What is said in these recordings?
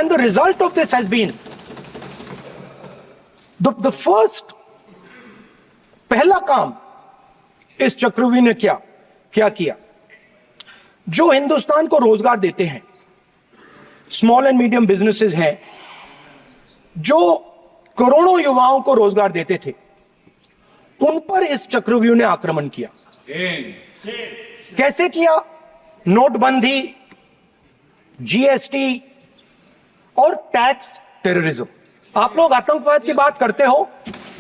And the result of this has been the first, पहला काम इस चक्रव्यूह ने क्या किया, जो हिंदुस्तान को रोजगार देते हैं, स्मॉल एंड मीडियम बिजनेसेस हैं, जो करोड़ों युवाओं को रोजगार देते थे, उन पर इस चक्रव्यूह ने आक्रमण किया। कैसे किया? नोटबंदी, जीएसटी और टैक्स टेररिज्म। आप लोग आतंकवाद की बात करते हो,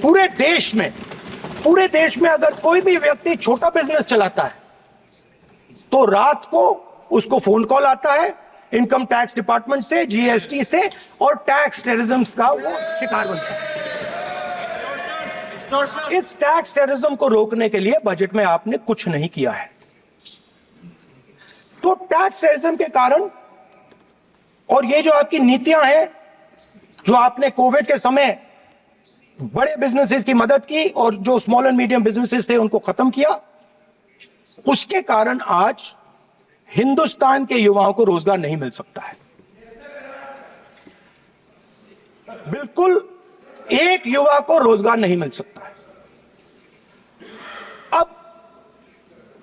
पूरे देश में अगर कोई भी व्यक्ति छोटा बिजनेस चलाता है तो रात को उसको फोन कॉल आता है इनकम टैक्स डिपार्टमेंट से, जीएसटी से, और टैक्स टेररिज्म का वो शिकार बनता है। इस टैक्स टेररिज्म को रोकने के लिए बजट में आपने कुछ नहीं किया है। तो टैक्स टेररिज्म के कारण, और ये जो आपकी नीतियां हैं, जो आपने कोविड के समय बड़े बिजनेसेस की मदद की और जो स्मॉल एंड मीडियम बिजनेसेस थे उनको खत्म किया, उसके कारण आज हिंदुस्तान के युवाओं को रोजगार नहीं मिल सकता है। बिल्कुल एक युवा को रोजगार नहीं मिल सकता है। अब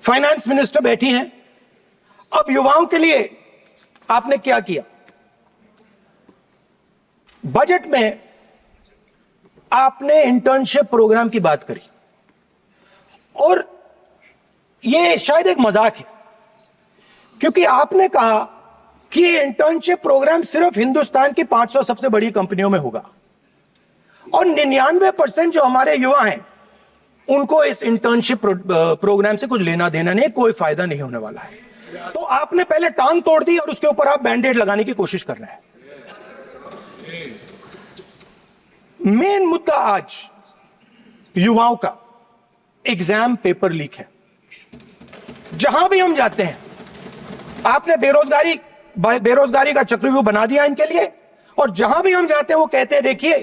फाइनेंस मिनिस्टर बैठी हैं, अब युवाओं के लिए आपने क्या किया? बजट में आपने इंटर्नशिप प्रोग्राम की बात करी, और यह शायद एक मजाक है, क्योंकि आपने कहा कि ये इंटर्नशिप प्रोग्राम सिर्फ हिंदुस्तान की 500 सबसे बड़ी कंपनियों में होगा, और 99% जो हमारे युवा हैं उनको इस इंटर्नशिप प्रोग्राम से कुछ लेना देना नहीं, कोई फायदा नहीं होने वाला है। तो आपने पहले टांग तोड़ दी और उसके ऊपर आप बैंडेड लगाने की कोशिश कर रहे हैं। मेन मुद्दा आज युवाओं का एग्जाम पेपर लीक है। जहां भी हम जाते हैं, आपने बेरोजगारी का चक्रव्यूह बना दिया इनके लिए, और जहां भी हम जाते हैं वो कहते हैं देखिए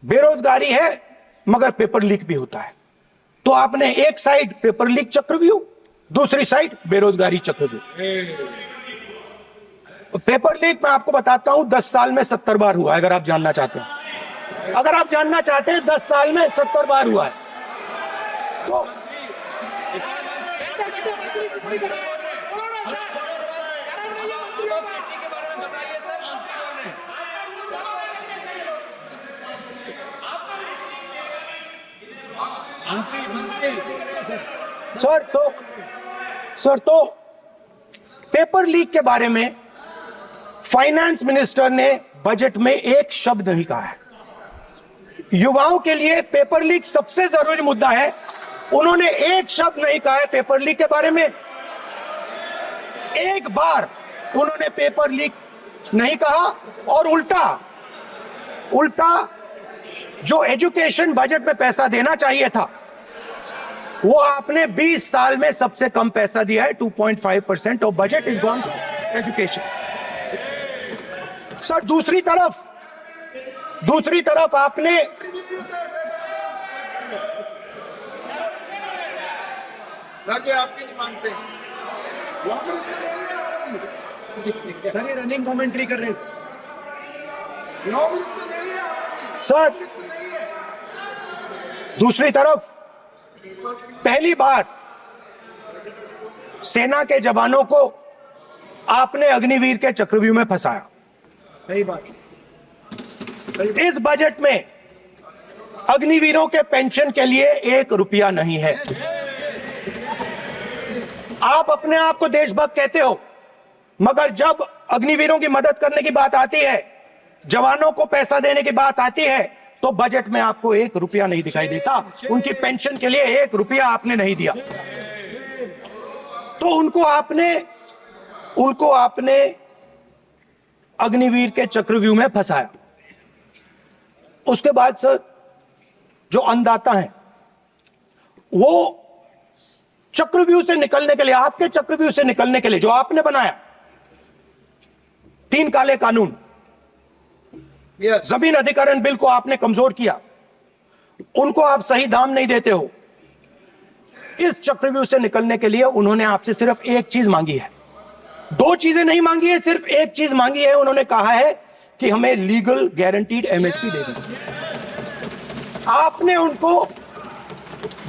बेरोजगारी है मगर पेपर लीक भी होता है। तो आपने एक साइड पेपर लीक चक्रव्यूह, दूसरी साइड बेरोजगारी चक्रव्यूह। पेपर लीक मैं आपको बताता हूं 10 साल में 70 बार हुआ है। अगर आप जानना चाहते हैं, 10 साल में 70 बार हुआ है। तो सर तो पेपर लीक के बारे में फाइनेंस मिनिस्टर ने बजट में एक शब्द नहीं कहा है। युवाओं के लिए पेपर लीक सबसे जरूरी मुद्दा है, उन्होंने एक शब्द नहीं कहा है पेपर लीक के बारे में। एक बार उन्होंने पेपर लीक नहीं कहा, और उल्टा जो एजुकेशन बजट में पैसा देना चाहिए था वो आपने 20 साल में सबसे कम पैसा दिया है। 2.5% of budget is gone to education. Sir दूसरी तरफ आपने आपके नहीं मानते सर, ये रनिंग कमेंट्री कर रहे हैं सर। दूसरी तरफ पहली बार सेना के जवानों को आपने अग्निवीर के चक्रव्यूह में फंसाया। सही बात। इस बजट में अग्निवीरों के पेंशन के लिए 1 रुपया नहीं है। आप अपने आप को देशभक्त कहते हो, मगर जब अग्निवीरों की मदद करने की बात आती है, जवानों को पैसा देने की बात आती है, तो बजट में आपको 1 रुपया नहीं दिखाई देता। उनकी पेंशन के लिए 1 रुपया आपने नहीं दिया। तो उनको आपने अग्निवीर के चक्रव्यूह में फंसाया। उसके बाद सर जो अन्नदाता हैं वो चक्रव्यूह से निकलने के लिए, आपके चक्रव्यूह से निकलने के लिए जो आपने बनाया 3 काले कानून, जमीन अधिग्रहण बिल को आपने कमजोर किया, उनको आप सही दाम नहीं देते हो। इस चक्रव्यूह से निकलने के लिए उन्होंने आपसे सिर्फ एक चीज मांगी है, दो चीजें नहीं मांगी है, सिर्फ एक चीज मांगी है। उन्होंने कहा है कि हमें लीगल गारंटीड एमएसपी दे दें। आपने उनको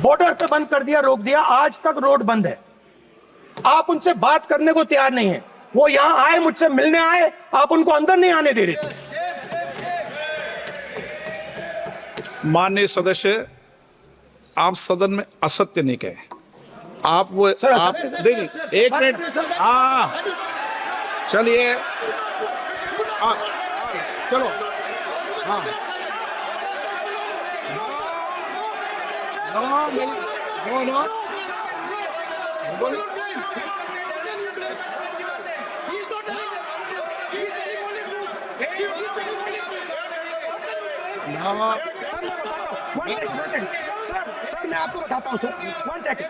बॉर्डर पे बंद कर दिया, रोक दिया, आज तक रोड बंद है। आप उनसे बात करने को तैयार नहीं है। वो यहां आए, मुझसे मिलने आए, आप उनको अंदर नहीं आने दे रहे थे। माननीय सदस्य, आप सदन में असत्य नहीं कहे। आप वो सर, आप असत्य- देखिए, एक मिनट, हाँ चलिए, चलो, हाँ नो नो सर मैं बताता हूं, सर मैं आपको बताता हूं सर, 1 सेकंड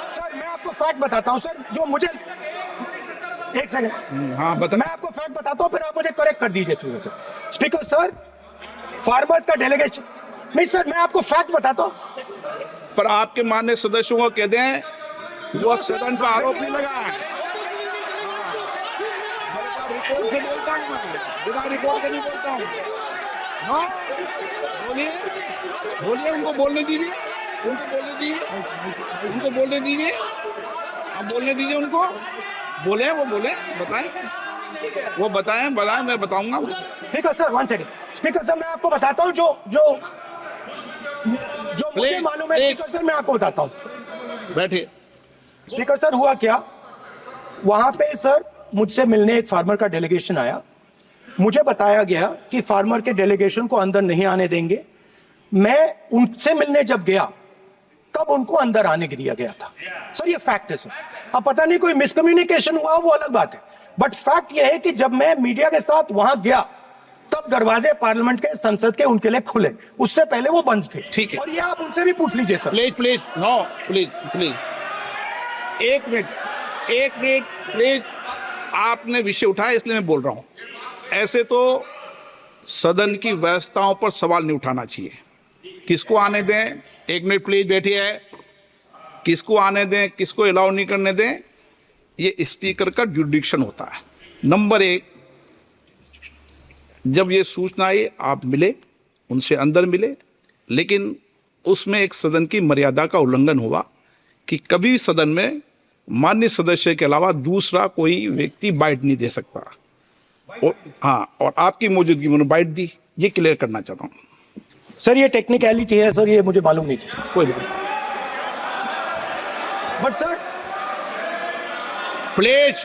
सर, मैं आपको फैक्ट बताता हूं सर, जो मुझे 1 सेकंड, हाँ बता, मैं आपको फैक्ट बताता हूं, फिर आप मुझे करेक्ट कर दीजिए स्पीकर सर। फार्मर्स का डेलीगेशन, नहीं सर, मैं आपको फैक्ट बताता हूं। पर आपके माननीय सदस्यों को कह दें वो सदन पर आरोप नहीं लगाए। रिपोर्ट से बोलता हूँ मैं, बिना रिपोर्ट के नहीं बोलता हूँ। हाँ बोलिए, बोलिए, उनको बोलने दीजिए, उनको बोलने दीजिए, आप बोलने दीजिए उनको, बोले, वो बोले, बताएं, वो बताएं, मैं बताऊंगा। Speaker sir 1 second, speaker sir मैं आपको बताता हूं जो जो जो मुझे प्लीज, मालूम है। प्लीज। स्पीकर सर मैं आपको बताता हूं। बैठिए। स्पीकर सर हुआ क्या, वहां पे सर मुझसे मिलने एक फार्मर का डेलीगेशन आया। मुझे बताया गया कि फार्मर के डेलीगेशन को अंदर नहीं आने देंगे। मैं उनसे मिलने जब गया तब उनको अंदर आने दिया गया था। सर ये फैक्ट है सर। अब पता नहीं कोई मिसकम्युनिकेशन हुआ, वो अलग बात है, बट फैक्ट ये है कि जब मैं मीडिया के साथ वहां गया तब दरवाजे पार्लियामेंट के, संसद के उनके लिए खुले, उससे पहले वो बंद थे। ठीक है। और ये आप उनसे भी पूछ लीजिए सर। प्लीज नो, प्लीज एक मिनट प्लीज, आपने विषय उठाया इसलिए मैं बोल रहा हूं। ऐसे तो सदन की व्यवस्थाओं पर सवाल नहीं उठाना चाहिए। किसको आने दें, 1 मिनट प्लीज बैठिए, किसको आने दें, किसको अलाउ नहीं करने दें, ये स्पीकर का जुडिक्शन होता है। नंबर 1, जब ये सूचना आई आप मिले, उनसे अंदर मिले, लेकिन उसमें एक सदन की मर्यादा का उल्लंघन हुआ कि कभी भी सदन में माननीय सदस्य के अलावा दूसरा कोई व्यक्ति बाइट नहीं दे सकता। और हाँ, और आपकी मौजूदगी में बाइट दी, ये क्लियर करना चाहता हूँ। सर ये टेक्निकलिटी है सर, ये मुझे मालूम नहीं थी। कोई बात बट सर प्लीज